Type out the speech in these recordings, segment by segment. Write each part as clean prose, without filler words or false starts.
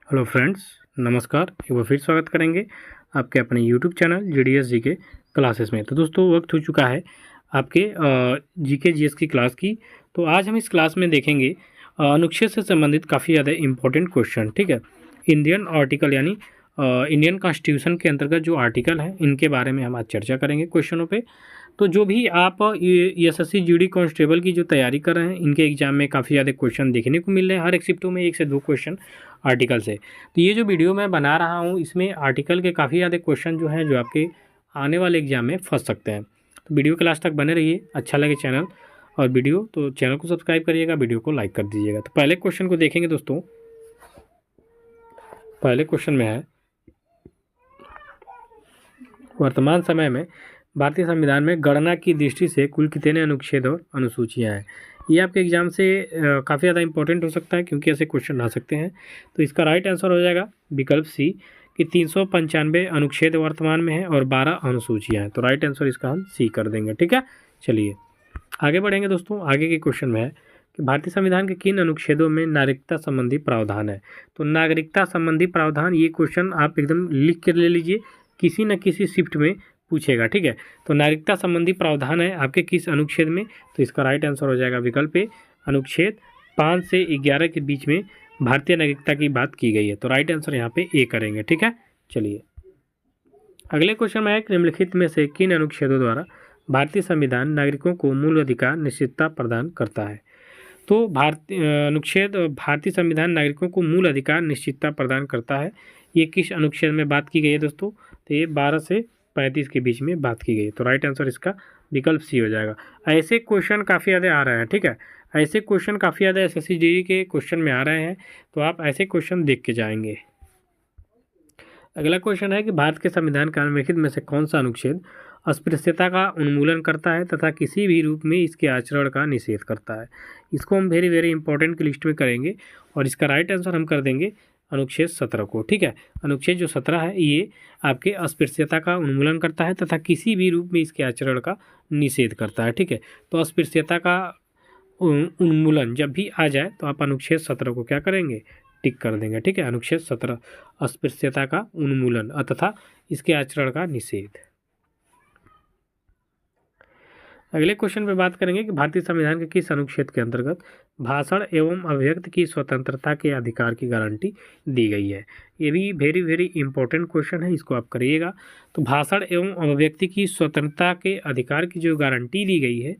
Hello friends, नमस्कार। एक बार फिर स्वागत करेंगे आपके अपने YouTube channel GDS GK classes में। तो दोस्तों, वक्त हो चुका है आपके जीके जीएस की क्लास की। तो आज हम इस क्लास में देखेंगे अनुच्छेद से संबंधित काफ़ी ज़्यादा इम्पोर्टेंट क्वेश्चन। ठीक है, इंडियन आर्टिकल यानी इंडियन कॉन्स्टिट्यूशन के अंतर्गत जो आर्टिकल हैं इनके बारे में हम आज चर्चा करेंगे क्वेश्चनों पे। तो जो भी आप एसएससी जीडी कांस्टेबल की जो तैयारी कर रहे हैं, इनके एग्जाम में काफ़ी ज़्यादा क्वेश्चन देखने को मिल रहे हैं। हर एक शिफ्टों में 1 से 2 क्वेश्चन आर्टिकल से। तो ये जो वीडियो मैं बना रहा हूँ, इसमें आर्टिकल के काफ़ी ज़्यादा क्वेश्चन जो हैं जो आपके आने वाले एग्जाम में फंस सकते हैं। तो वीडियो के लास्ट तक बने रहिए। अच्छा लगे चैनल और वीडियो तो चैनल को सब्सक्राइब करिएगा, वीडियो को लाइक कर दीजिएगा। तो पहले क्वेश्चन को देखेंगे दोस्तों। पहले क्वेश्चन में है, वर्तमान समय में भारतीय संविधान में गणना की दृष्टि से कुल कितने अनुच्छेद और अनुसूचियाँ हैं। ये आपके एग्जाम से काफ़ी ज़्यादा इंपॉर्टेंट हो सकता है, क्योंकि ऐसे क्वेश्चन आ सकते हैं। तो इसका राइट आंसर हो जाएगा विकल्प सी कि 395 अनुच्छेद वर्तमान में है और 12 अनुसूचियाँ हैं। तो राइट आंसर इसका हम सी कर देंगे। ठीक है, चलिए आगे बढ़ेंगे दोस्तों। आगे के क्वेश्चन में है कि भारतीय संविधान के किन अनुच्छेदों में नागरिकता संबंधी प्रावधान है। तो नागरिकता संबंधी प्रावधान, ये क्वेश्चन आप एकदम लिख कर ले लीजिए, किसी न किसी शिफ्ट में पूछेगा। ठीक है, तो नागरिकता संबंधी प्रावधान है आपके किस अनुच्छेद में। तो इसका राइट आंसर हो जाएगा विकल्प ए, अनुच्छेद 5 से 11 के बीच में भारतीय नागरिकता की बात की गई है। तो राइट आंसर यहाँ पे ए करेंगे। ठीक है, चलिए अगले क्वेश्चन में है, निम्नलिखित में से किन अनुच्छेदों द्वारा भारतीय संविधान नागरिकों को मूल अधिकार निश्चितता प्रदान करता है। तो अनुच्छेद भारतीय संविधान नागरिकों को मूल अधिकार निश्चितता प्रदान करता है। ये किस अनुच्छेद में बात की गई है दोस्तों। तो ये 12 से 35 के बीच में बात की गई है। तो राइट आंसर इसका विकल्प सी हो जाएगा। ऐसे क्वेश्चन काफ़ी ज़्यादा आ रहे हैं। ठीक है, ऐसे क्वेश्चन काफ़ी ज़्यादा एसएससी जीडी के क्वेश्चन में आ रहे हैं, तो आप ऐसे क्वेश्चन देख के जाएंगे। अगला क्वेश्चन है कि भारत के संविधान का निम्नलिखित में से कौन सा अनुच्छेद अस्पृश्यता का उन्मूलन करता है तथा किसी भी रूप में इसके आचरण का निषेध करता है। इसको हम वेरी वेरी इंपॉर्टेंट की लिस्ट में करेंगे और इसका राइट आंसर हम कर देंगे अनुच्छेद 17 को। ठीक है, अनुच्छेद जो 17 है ये आपके अस्पृश्यता का उन्मूलन करता है तथा किसी भी रूप में इसके आचरण का निषेध करता है। ठीक है, तो अस्पृश्यता का उन्मूलन जब भी आ जाए तो आप अनुच्छेद 17 को क्या करेंगे, टिक कर देंगे। ठीक है, अनुच्छेद 17 अस्पृश्यता का उन्मूलन तथा इसके आचरण का निषेध। अगले क्वेश्चन पे बात करेंगे कि भारतीय संविधान के किस अनुच्छेद के अंतर्गत भाषण एवं अभिव्यक्ति की स्वतंत्रता के अधिकार की गारंटी दी गई है। ये भी वेरी वेरी इंपॉर्टेंट क्वेश्चन है, इसको आप करिएगा। तो भाषण एवं अभिव्यक्ति की स्वतंत्रता के अधिकार की जो गारंटी दी गई है,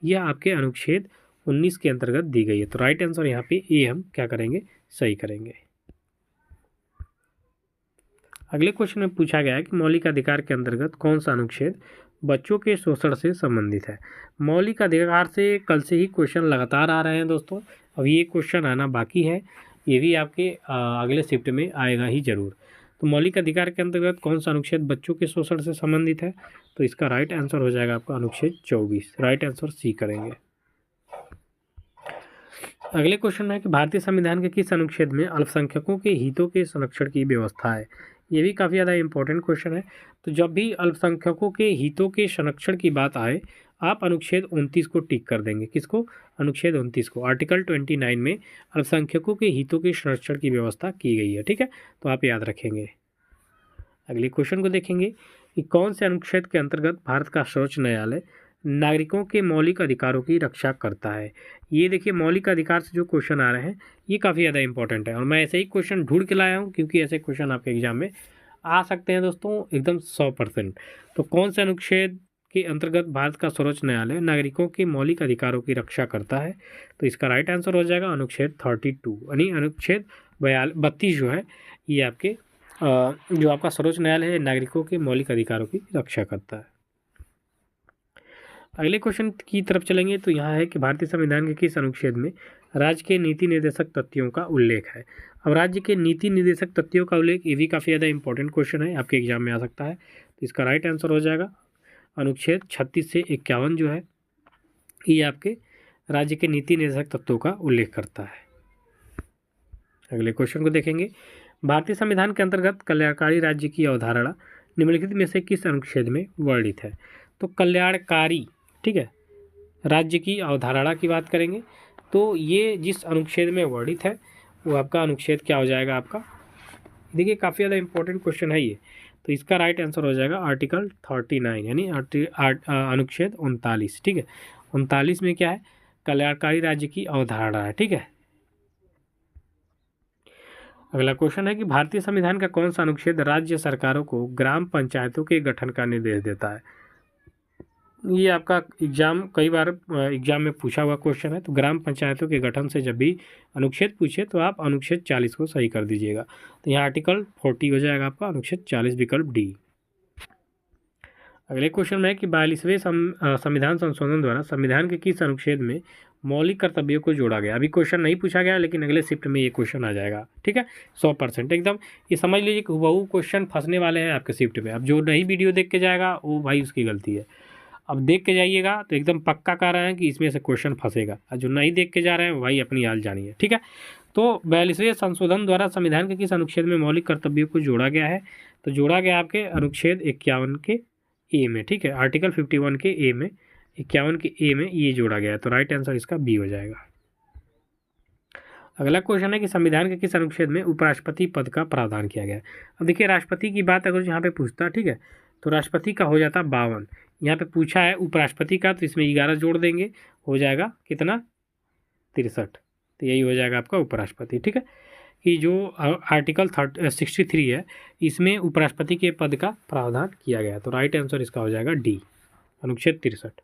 यह आपके अनुच्छेद 19 के अंतर्गत दी गई है। तो राइट आंसर यहाँ पे ए हम क्या करेंगे, सही करेंगे। अगले क्वेश्चन में पूछा गया है कि मौलिक अधिकार के अंतर्गत कौन सा अनुच्छेद बच्चों के शोषण से संबंधित है। मौलिक अधिकार से कल से ही क्वेश्चन लगातार आ रहे हैं दोस्तों, अब ये क्वेश्चन आना बाकी है, ये भी आपके अगले शिफ्ट में आएगा ही जरूर। तो मौलिक अधिकार के अंतर्गत कौन सा अनुच्छेद बच्चों के शोषण से संबंधित है। तो इसका राइट आंसर हो जाएगा आपका अनुच्छेद 24। राइट आंसर सी करेंगे। अगले क्वेश्चन में है कि भारतीय संविधान के किस अनुच्छेद में अल्पसंख्यकों के हितों के संरक्षण की व्यवस्था है। ये भी काफ़ी ज़्यादा इंपॉर्टेंट क्वेश्चन है। तो जब भी अल्पसंख्यकों के हितों के संरक्षण की बात आए, आप अनुच्छेद 29 को टिक कर देंगे। किसको, अनुच्छेद 29 को। आर्टिकल 29 में अल्पसंख्यकों के हितों के संरक्षण की व्यवस्था की गई है। ठीक है, तो आप याद रखेंगे। अगले क्वेश्चन को देखेंगे कि कौन से अनुच्छेद के अंतर्गत भारत का सर्वोच्च न्यायालय नागरिकों के मौलिक अधिकारों की रक्षा करता है। ये देखिए, मौलिक अधिकार से जो क्वेश्चन आ रहे हैं ये काफ़ी ज़्यादा इंपॉर्टेंट है और मैं ऐसे ही क्वेश्चन ढूंढ के लाया हूँ, क्योंकि ऐसे क्वेश्चन आपके एग्जाम में आ सकते हैं दोस्तों एकदम 100%। तो कौन से अनुच्छेद के अंतर्गत भारत का सर्वोच्च न्यायालय नागरिकों के मौलिक अधिकारों की रक्षा करता है। तो इसका राइट आंसर हो जाएगा अनुच्छेद 32, यानी अनुच्छेद 32 जो है ये आपके जो आपका सर्वोच्च न्यायालय है नागरिकों के मौलिक अधिकारों की रक्षा करता है। अगले क्वेश्चन की तरफ चलेंगे। तो यहाँ है कि भारतीय संविधान के किस अनुच्छेद में राज्य के नीति निर्देशक तथ्यों का उल्लेख है। अब राज्य के नीति निर्देशक तथ्यों का उल्लेख, ये भी काफ़ी ज़्यादा इंपॉर्टेंट क्वेश्चन है, आपके एग्जाम में आ सकता है। तो इसका राइट आंसर हो जाएगा अनुच्छेद 36 से 51 जो है ये आपके राज्य के नीति निर्देशक तत्वों का उल्लेख करता है। अगले क्वेश्चन को देखेंगे, भारतीय संविधान के अंतर्गत कल्याणकारी राज्य की अवधारणा निम्नलिखित में से किस अनुच्छेद में वर्णित है। तो कल्याणकारी, ठीक है, राज्य की अवधारणा की बात करेंगे तो ये जिस अनुच्छेद में वर्णित है वो आपका अनुच्छेद क्या हो जाएगा, आपका देखिए काफ़ी ज़्यादा इंपॉर्टेंट क्वेश्चन है ये। तो इसका राइट आंसर हो जाएगा आर्टिकल 39 यानी अनुच्छेद 39। ठीक है, 39 में क्या है, कल्याणकारी राज्य की अवधारणा है। ठीक है, अगला क्वेश्चन है कि भारतीय संविधान का कौन सा अनुच्छेद राज्य सरकारों को ग्राम पंचायतों के गठन का निर्देश देता है। ये आपका कई बार एग्जाम में पूछा हुआ क्वेश्चन है। तो ग्राम पंचायतों के गठन से जब भी अनुच्छेद पूछे तो आप अनुच्छेद 40 को सही कर दीजिएगा। तो यहाँ आर्टिकल 40 हो जाएगा आपका अनुच्छेद 40 विकल्प डी। अगले क्वेश्चन में है कि 42वें संविधान संशोधन द्वारा संविधान के किस अनुच्छेद में मौलिक कर्तव्यों को जोड़ा गया। अभी क्वेश्चन नहीं पूछा गया, लेकिन अगले शिफ्ट में ये क्वेश्चन आ जाएगा। ठीक है, 100% एकदम ये समझ लीजिए कि बहु क्वेश्चन फंसने वाले हैं आपके शिफ्ट में। अब जो नहीं वीडियो देख के जाएगा वो भाई उसकी गलती है। अब देख के जाइएगा तो एकदम पक्का कह रहे हैं कि इसमें से क्वेश्चन फंसेगा, और जो नहीं देख के जा रहे हैं भाई अपनी हाल जानिए। ठीक है, तो 42वें संशोधन द्वारा संविधान के किस अनुच्छेद में मौलिक कर्तव्यों को जोड़ा गया है। तो जोड़ा गया आपके अनुच्छेद 51 के ए में। ठीक है, आर्टिकल 51 के ए में, 51 के ए में ये जोड़ा गया है। तो राइट आंसर इसका बी हो जाएगा। अगला क्वेश्चन है कि संविधान के किस अनुच्छेद में उपराष्ट्रपति पद का प्रावधान किया गया है। अब देखिए राष्ट्रपति की बात अगर यहाँ पे पूछता, ठीक है, तो राष्ट्रपति का हो जाता 52। यहाँ पे पूछा है उपराष्ट्रपति का, तो इसमें 11 जोड़ देंगे, हो जाएगा कितना, 63। तो यही हो जाएगा आपका उपराष्ट्रपति। ठीक है, कि जो आर्टिकल 63 है इसमें उपराष्ट्रपति के पद का प्रावधान किया गया है। तो राइट आंसर इसका हो जाएगा डी, अनुच्छेद 63।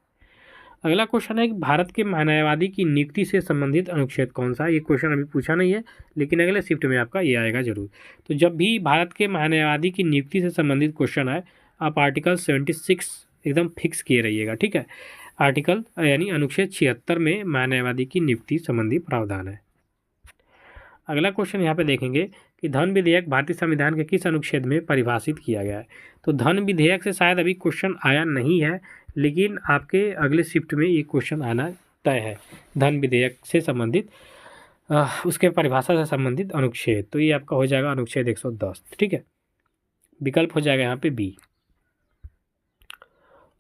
अगला क्वेश्चन है कि भारत के महान्यायवादी की नियुक्ति से संबंधित अनुच्छेद कौन सा है। ये क्वेश्चन अभी पूछा नहीं है, लेकिन अगले शिफ्ट में आपका ये आएगा जरूर। तो जब भी भारत के महान्यायवादी की नियुक्ति से संबंधित क्वेश्चन आए, आप आर्टिकल 76 एकदम फिक्स किए रहिएगा। ठीक है, आर्टिकल यानी अनुच्छेद 76 में महान्यायवादी की नियुक्ति संबंधी प्रावधान है। अगला क्वेश्चन यहाँ पे देखेंगे कि धन विधेयक भारतीय संविधान के किस अनुच्छेद में परिभाषित किया गया है। तो धन विधेयक से शायद अभी क्वेश्चन आया नहीं है, लेकिन आपके अगले शिफ्ट में ये क्वेश्चन आना तय है। धन विधेयक से संबंधित उसके परिभाषा से संबंधित अनुच्छेद, तो ये आपका हो जाएगा अनुच्छेद 110। ठीक है, विकल्प हो जाएगा यहाँ पे बी।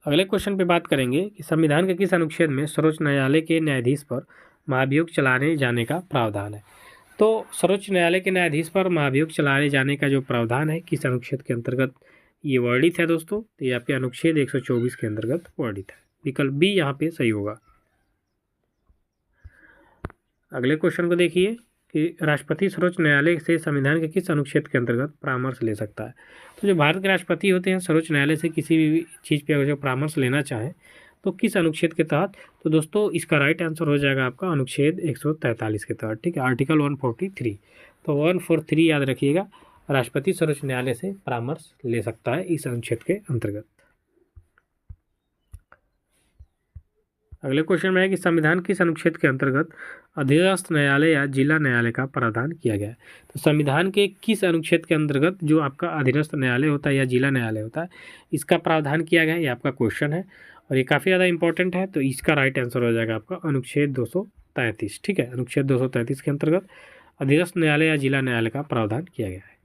अगले क्वेश्चन पे बात करेंगे कि संविधान के किस अनुच्छेद में सर्वोच्च न्यायालय के न्यायाधीश पर महाभियोग चलाने जाने का प्रावधान है। तो सर्वोच्च न्यायालय के न्यायाधीश पर महाभियोग चलाए जाने का जो प्रावधान है किस अनुच्छेद के अंतर्गत ये वर्णित है दोस्तों। तो ये आपके अनुच्छेद 124 के अंतर्गत वर्णित है। विकल्प बी यहाँ पे सही होगा। अगले क्वेश्चन को देखिए कि राष्ट्रपति सर्वोच्च न्यायालय से संविधान के किस अनुच्छेद के अंतर्गत परामर्श ले सकता है। तो जो भारत के राष्ट्रपति होते हैं सर्वोच्च न्यायालय से किसी भी चीज़ पे अगर परामर्श लेना चाहें तो किस अनुच्छेद के तहत। तो दोस्तों इसका राइट आंसर हो जाएगा आपका अनुच्छेद 143 के तहत। ठीक है, आर्टिकल 143। तो 143 याद रखिएगा, राष्ट्रपति सर्वोच्च न्यायालय से परामर्श ले सकता है इस अनुच्छेद के अंतर्गत। अगले क्वेश्चन में है कि संविधान किस अनुच्छेद के अंतर्गत अधीनस्थ न्यायालय या जिला न्यायालय का प्रावधान किया गया है। तो संविधान के किस अनुच्छेद के अंतर्गत जो आपका अधीनस्थ न्यायालय होता है या जिला न्यायालय होता है इसका प्रावधान किया गया है, ये आपका क्वेश्चन है और ये काफ़ी ज़्यादा इंपॉर्टेंट है। तो इसका राइट आंसर हो जाएगा आपका अनुच्छेद 233। ठीक है, अनुच्छेद 233 के अंतर्गत अधीनस्थ न्यायालय या जिला न्यायालय का प्रावधान किया गया है।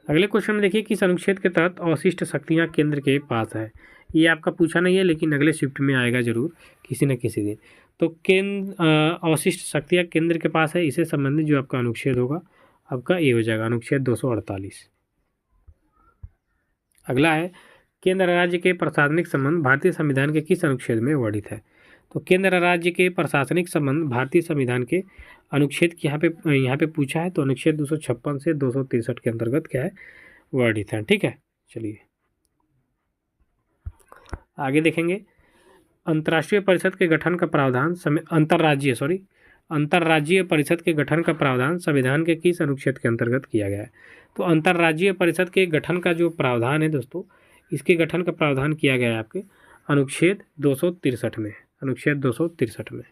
अगले क्वेश्चन में देखिए किस अनुच्छेद के तहत अवशिष्ट शक्तियाँ केंद्र के पास है। ये आपका पूछा नहीं है, लेकिन अगले शिफ्ट में आएगा जरूर किसी न किसी दिन। तो अवशिष्ट शक्तियाँ केंद्र के पास है, इससे संबंधित जो आपका अनुच्छेद होगा आपका ये हो जाएगा अनुच्छेद 248। अगला है केंद्र राज्य के प्रशासनिक संबंध भारतीय संविधान के किस अनुच्छेद में वर्णित है। तो केंद्र राज्य के प्रशासनिक संबंध भारतीय संविधान के अनुच्छेद यहाँ पे पूछा है। तो अनुच्छेद 256 से 263 के अंतर्गत क्या है वर्णित है। ठीक है, चलिए आगे देखेंगे। अंतर्राष्ट्रीय परिषद के गठन का प्रावधान अंतर्राज्यीय परिषद के गठन का प्रावधान संविधान के किस अनुच्छेद के अंतर्गत किया गया है। तो अंतर्राज्यीय परिषद के गठन का जो प्रावधान है दोस्तों, इसके गठन का प्रावधान किया गया है आपके अनुच्छेद 263 में। अनुच्छेद 263 में।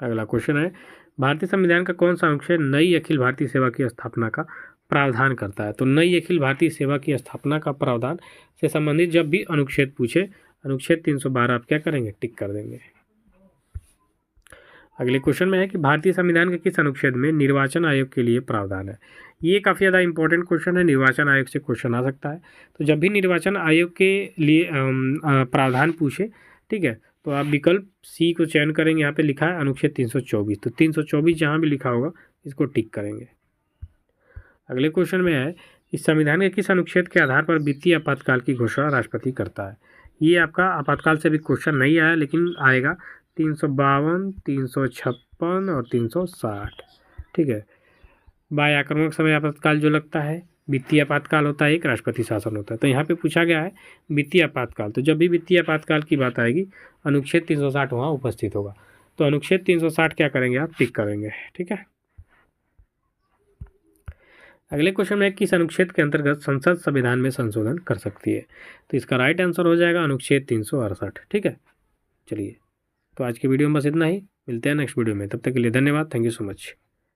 अगला क्वेश्चन है भारतीय संविधान का कौन सा अनुच्छेद नई अखिल भारतीय सेवा की स्थापना का प्रावधान करता है। तो नई अखिल भारतीय सेवा की स्थापना का प्रावधान से संबंधित जब भी अनुच्छेद पूछे, अनुच्छेद 312 आप क्या करेंगे, टिक कर देंगे। अगले क्वेश्चन में है कि भारतीय संविधान के किस अनुच्छेद में निर्वाचन आयोग के लिए प्रावधान है। ये काफ़ी ज़्यादा इंपॉर्टेंट क्वेश्चन है, निर्वाचन आयोग से क्वेश्चन आ सकता है। तो जब भी निर्वाचन आयोग के लिए प्रावधान पूछे, ठीक है, तो आप विकल्प सी को चयन करेंगे। यहाँ पे लिखा है अनुच्छेद 324, तो 324 जहाँ भी लिखा होगा इसको टिक करेंगे। अगले क्वेश्चन में है इस संविधान के किस अनुच्छेद के आधार पर वित्तीय आपातकाल की घोषणा राष्ट्रपति करता है। ये आपका आपातकाल से भी क्वेश्चन नहीं आया लेकिन आएगा 352, 356 और 360। ठीक है। बाह्य आक्रामक समय आपातकाल जो लगता है, वित्तीय आपातकाल होता है, एक राष्ट्रपति शासन होता है। तो यहाँ पे पूछा गया है वित्तीय आपातकाल, तो जब भी वित्तीय आपातकाल की बात आएगी अनुच्छेद 360 वहाँ उपस्थित होगा। तो अनुच्छेद 360 क्या करेंगे आप, टिक करेंगे। ठीक है। अगले क्वेश्चन में किस अनुच्छेद के अंतर्गत संसद संविधान में संशोधन कर सकती है। तो इसका राइट आंसर हो जाएगा अनुच्छेद 368। ठीक है। चलिए, तो आज की वीडियो में बस इतना ही, मिलते हैं नेक्स्ट वीडियो में। तब तक के लिए धन्यवाद। Thank you so much.